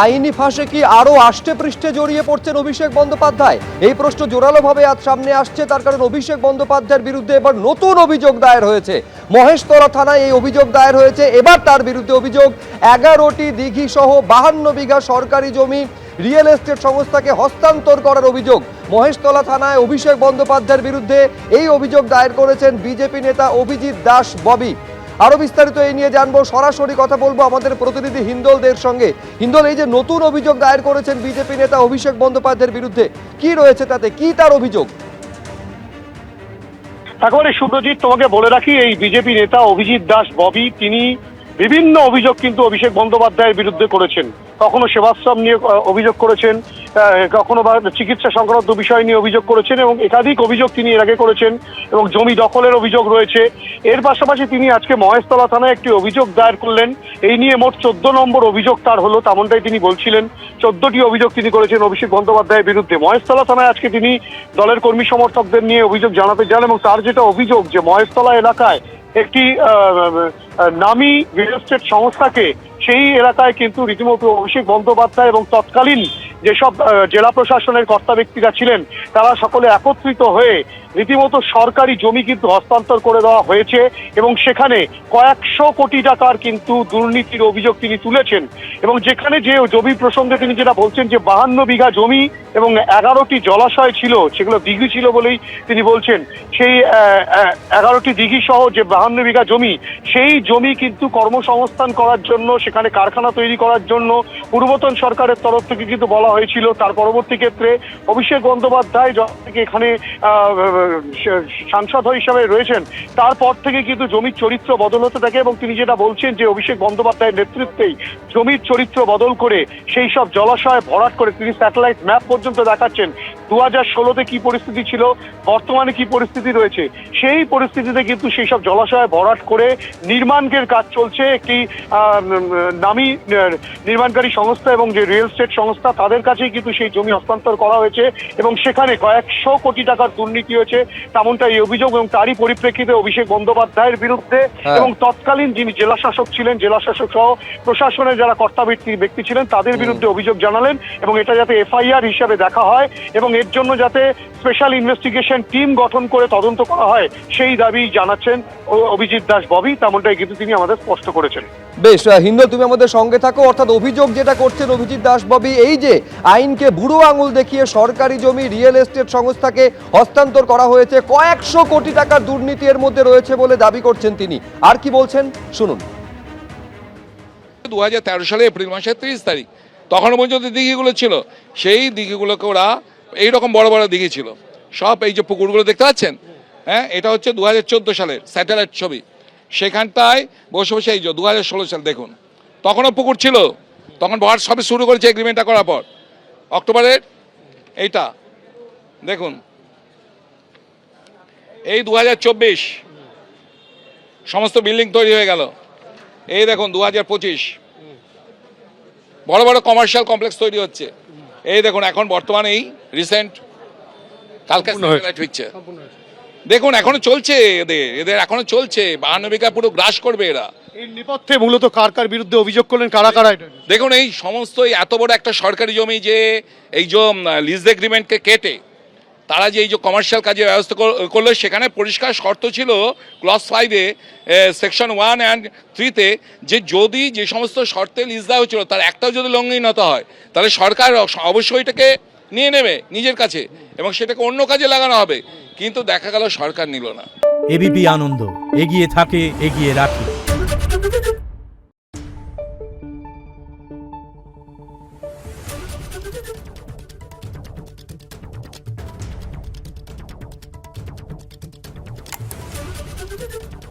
আইনি ফাঁসে কি আরো আষ্টে পৃষ্ঠে জড়িয়ে পড়ছেন অভিষেক বন্দ্যোপাধ্যায়? এই প্রশ্ন জোরালোভাবে আজ সামনে আসছে, তার কারণ অভিষেক বন্দ্যোপাধ্যায়ের বিরুদ্ধে এবার নতুন অভিযোগ দায়ের হয়েছে। মহেশতলা থানায় এই অভিযোগ দায়ের হয়েছে। এবার তার বিরুদ্ধে অভিযোগ 11টি দিঘি সহ 52 বিঘা সরকারি জমি রিয়েল এস্টেট সংস্থাকে হস্তান্তর করার অভিযোগ। মহেশতলা থানায় অভিষেক বন্দ্যোপাধ্যায়ের বিরুদ্ধে এই অভিযোগ দায়ের করেছেন বিজেপি নেতা অভিজিৎ দাস ববি। আরো বিস্তারিত এই নিয়ে জানবো, সরাসরি কথা বলবো আমাদের প্রতিনিধি হিন্দল দের সঙ্গে। হিন্দল, এই যে নতুন অভিযোগ দায়ের করেছেন বিজেপি নেতা অভিষেক বন্দ্যোপাধ্যায়ের বিরুদ্ধে, কি রয়েছে তাতে, কি তার অভিযোগ? একেবারে শুভ্রজিৎ, তোমাকে বলে রাখি, এই বিজেপি নেতা অভিজিৎ দাস ববি তিনি বিভিন্ন অভিযোগ কিন্তু অভিষেক বন্দ্যোপাধ্যায়ের বিরুদ্ধে করেছেন। কখনো সেবাশ্রম নিয়ে অভিযোগ করেছেন, কখনো বা চিকিৎসা সংক্রান্ত বিষয় নিয়ে অভিযোগ করেছেন, এবং একাধিক অভিযোগ তিনি এর আগে করেছেন, এবং জমি দখলের অভিযোগ রয়েছে। এর পাশাপাশি তিনি আজকে মহেশতলা থানায় একটি অভিযোগ দায়ের করলেন। এই নিয়ে মোট 14 নম্বর অভিযোগ তার হলো, তেমনটাই তিনি বলছিলেন। 14টি অভিযোগ তিনি করেছেন অভিষেক বন্দ্যোপাধ্যায়ের বিরুদ্ধে। মহেশতলা থানায় আজকে তিনি দলের কর্মী সমর্থকদের নিয়ে অভিযোগ জানাতে যান, এবং তার যেটা অভিযোগ যে মহেশতলা এলাকায় একটি নামী রিয়েল এস্টেট সংস্থাকে সেই এলাকায় কিন্তু রীতিমতো অভিষেক বন্দ্যোপাধ্যায় এবং তৎকালীন যেসব জেলা প্রশাসনের কর্তা ব্যক্তিরা ছিলেন তারা সকলে একত্রিত হয়ে রীতিমতো সরকারি জমি কিন্তু হস্তান্তর করে দেওয়া হয়েছে, এবং সেখানে কয়েকশো কোটি টাকার কিন্তু দুর্নীতির অভিযোগ তিনি তুলেছেন। এবং যেখানে যে জমি প্রসঙ্গে তিনি যেটা বলছেন যে 52 বিঘা জমি এবং 11টি জলাশয় ছিল, সেগুলো দিঘি ছিল বলেই তিনি বলছেন। সেই 11টি দিঘি সহ যে 52 বিঘা জমি, সেই জমি কিন্তু কর্মসংস্থান করার জন্য, সেখানে কারখানা তৈরি করার জন্য পূর্বতন সরকারের তরফ থেকে কিন্তু বলা হয়েছিল। তার পরবর্তী ক্ষেত্রে অভিষেক বন্দ্যোপাধ্যায় যখন থেকে এখানে সাংসদ হিসাবে রয়েছেন, তারপর থেকে কিন্তু জমির চরিত্র বদল হতে থাকে, এবং তিনি যেটা বলছেন যে অভিষেক বন্দ্যোপাধ্যায়ের নেতৃত্বেই জমির চরিত্র বদল করে সেই সব জলাশয় ভরাট করে তিনি স্যাটেলাইট ম্যাপ পর্যন্ত দেখাচ্ছেন 2016-তে কি পরিস্থিতি ছিল, বর্তমানে কি পরিস্থিতি রয়েছে। সেই পরিস্থিতিতে কিন্তু সেই সব জলাশয় ভরাট করে নির্মাণের কাজ চলছে। একটি নামী নির্মাণকারী সংস্থা এবং যে রিয়েল এস্টেট সংস্থা, তাদের কাছেই কিন্তু সেই জমি হস্তান্তর করা হয়েছে, এবং সেখানে কয়েকশো কোটি টাকার দুর্নীতি হয়েছে, তেমনটা এই অভিযোগ। এবং তারই পরিপ্রেক্ষিতে অভিষেক বন্দ্যোপাধ্যায়ের বিরুদ্ধে এবং তৎকালীন যিনি জেলা শাসক ছিলেন, জেলা শাসক সহ প্রশাসনের যারা কর্তা ব্যক্তি ছিলেন, তাদের বিরুদ্ধে অভিযোগ জানালেন, এবং এটা যাতে এফআইআর হিসাবে দেখা হয় এবং এর জন্য যাতে স্পেশাল ইনভেস্টিগেশন টিম গঠন করে তদন্ত করা হয়, সেই দাবি জানাচ্ছেন অভিজিৎ দাস ববি। তেমনটাই কিন্তু তিনি আমাদের স্পষ্ট করেছেন। বেশ হিন্দল, তুমি আমাদের সঙ্গে থাকো। অর্থাৎ অভিযোগ যেটা করছেন অভিজিৎ দাস ববি, এই যে আইনকে বুড়ো আঙুল দেখিয়ে সরকারি জমি রিয়েল এস্টেট সংস্থাকে হস্তান্তর করা হয়েছে, কয়েকশো কোটি টাকার দুর্নীতি এর মধ্যে রয়েছে বলে দাবি করছেন তিনি। আর কি বলছেন শুনুন। 2013 সালে এপ্রিল মাসের 30 তারিখ তখন পর্যন্ত দিঘিগুলো ছিল, সেই দিঘিগুলোকে ওরা এইরকম বড় বড় দিঘি ছিল সব, এই যে পুকুরগুলো দেখতে পাচ্ছেন, হ্যাঁ, এটা হচ্ছে 2014 সালের স্যাটেলাইট ছবি। সেখানটায় বসে বসে এই যে 2016 সাল দেখুন, তখনও পুকুর ছিল, তখন ভরাট সবে শুরু করেছে এগ্রিমেন্টটা করার পর। অক্টোবরের এইটা দেখুন, এই 2024 সমস্ত বিল্ডিং তৈরি হয়ে গেল। এই দেখুন 2025 বড় বড় কমার্শিয়াল কমপ্লেক্স তৈরি হচ্ছে। এই দেখুন এখন বর্তমানে এই রিসেন্ট কালকে হচ্ছে, দেখুন এখনো চলছে, এদের এখনো চলছে। 52 বিঘা পুরো গ্রাস করবে এরা। এই নেপথ্যে মূলত কার বিরুদ্ধে অভিযোগ করলেন, কারা কারা? দেখুন এই সমস্ত এত বড় একটা সরকারি জমি যে এই যে লিজ এগ্রিমেন্টকে কেটে তারা যে এই যে কমার্শিয়াল কাজের ব্যবস্থা করলো, সেখানে পরিষ্কার শর্ত ছিল ক্লজ 5-এ সেকশন 1 and 3-তে, যে যদি যে সমস্ত শর্তে লিজ দেওয়া হয়েছিল তার একটাও যদি লঙ্ঘিত হয়, তাহলে সরকার অবশ্যই এটাকে নিয়ে নেবে নিজের কাছে এবং সেটাকে অন্য কাজে লাগানো হবে। কিন্তু দেখা গেল সরকার নিল না। এবিপি আনন্দ, এগিয়ে থাকে, এগিয়ে রাখে। Thank you.